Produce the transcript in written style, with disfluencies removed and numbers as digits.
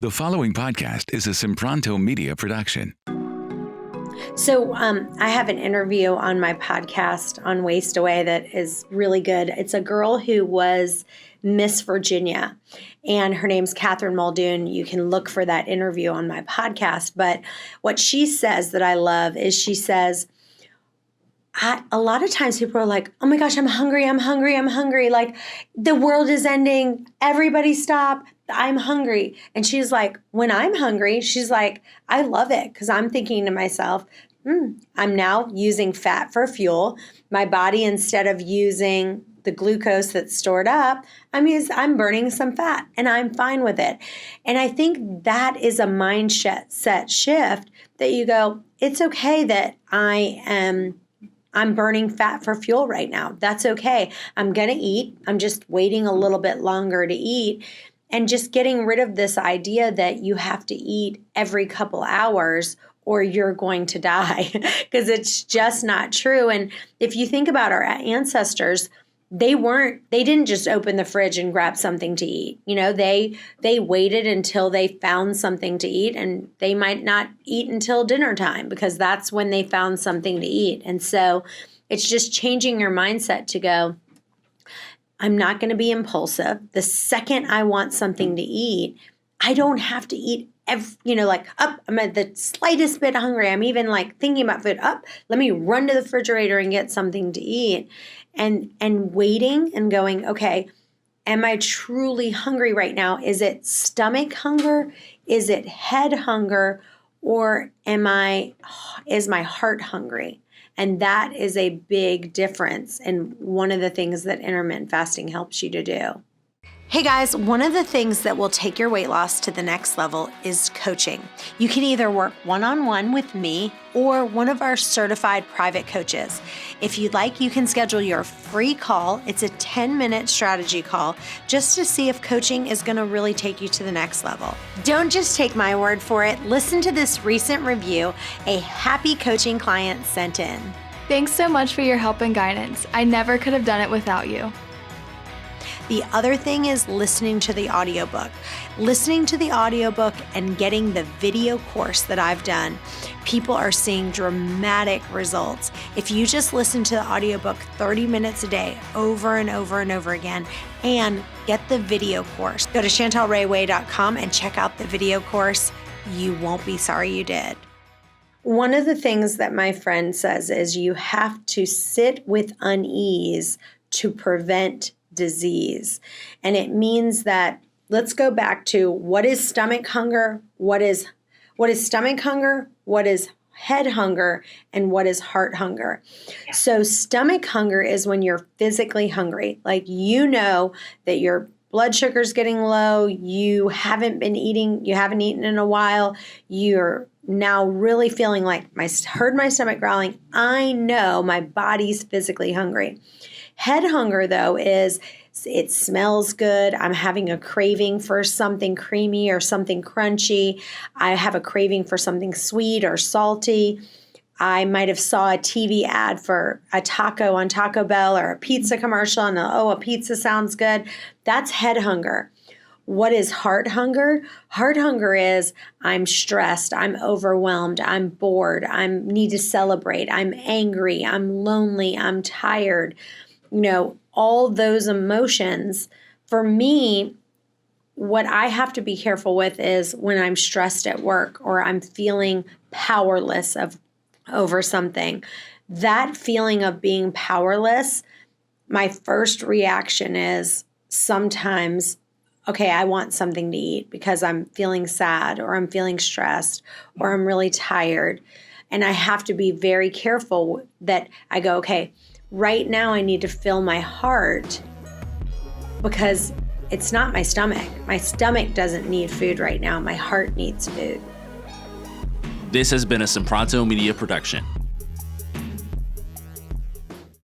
The following podcast is a SIMPRONTO Media production. So I have an interview on my podcast on Waste Away that is really good. It's a girl who was Miss Virginia, and her name's Catherine Muldoon. You can look for that interview on my podcast. But what she says that I love is she says, a lot of times people are like, oh my gosh, I'm hungry. Like the world is ending. Everybody stop. I'm hungry. And she's like, when I'm hungry, she's like, I love it because I'm thinking to myself, I'm now using fat for fuel. My body, instead of using the glucose that's stored up, I'm burning some fat and I'm fine with it. And I think that is a mindset shift that you go, it's okay that I'm burning fat for fuel right now. That's okay. I'm going to eat. I'm just waiting a little bit longer to eat. And just getting rid of this idea that you have to eat every couple hours or you're going to die, because it's just not true. And if you think about our ancestors, they didn't just open the fridge and grab something to eat. You know, they waited until they found something to eat, and they might not eat until dinner time because that's when they found something to eat. And so it's just changing your mindset to go, I'm not going to be impulsive. The second I want something to eat, I don't have to eat I'm at the slightest bit hungry. I'm even like thinking about food. Let me run to the refrigerator and get something to eat. And waiting and going, okay, am I truly hungry right now? Is it stomach hunger? Is it head hunger? Or is my heart hungry? And that is a big difference, and one of the things that intermittent fasting helps you to do. Hey guys, one of the things that will take your weight loss to the next level is coaching. You can either work one-on-one with me or one of our certified private coaches. If you'd like, you can schedule your free call. It's a 10-minute strategy call just to see if coaching is going to really take you to the next level. Don't just take my word for it. Listen to this recent review a happy coaching client sent in. Thanks so much for your help and guidance. I never could have done it without you. The other thing is listening to the audiobook. Listening to the audiobook and getting the video course that I've done, people are seeing dramatic results. If you just listen to the audiobook 30 minutes a day over and over and over again and get the video course, go to chantelrayway.com and check out the video course. You won't be sorry you did. One of the things that my friend says is you have to sit with unease to prevent disease. And it means that, let's go back to what is stomach hunger, what is stomach hunger, what is head hunger, and what is heart hunger. Yeah. So stomach hunger is when you're physically hungry. Like you know that your blood sugar's getting low, you haven't eaten in a while, you're now really feeling like heard my stomach growling, I know my body's physically hungry. Head hunger, though, is it smells good. I'm having a craving for something creamy or something crunchy. I have a craving for something sweet or salty. I might have saw a TV ad for a taco on Taco Bell or a pizza commercial and a pizza sounds good. That's head hunger. What is heart hunger? Heart hunger is I'm stressed, I'm overwhelmed, I'm bored, I need to celebrate, I'm angry, I'm lonely, I'm tired. You know, all those emotions. For me, what I have to be careful with is when I'm stressed at work or I'm feeling powerless over something. That feeling of being powerless, my first reaction is sometimes, okay, I want something to eat because I'm feeling sad or I'm feeling stressed or I'm really tired. And I have to be very careful that I go, okay, right now I need to fill my heart because it's not my stomach. My stomach doesn't need food right now. My heart needs food. This has been a SIMPRONTO Media production.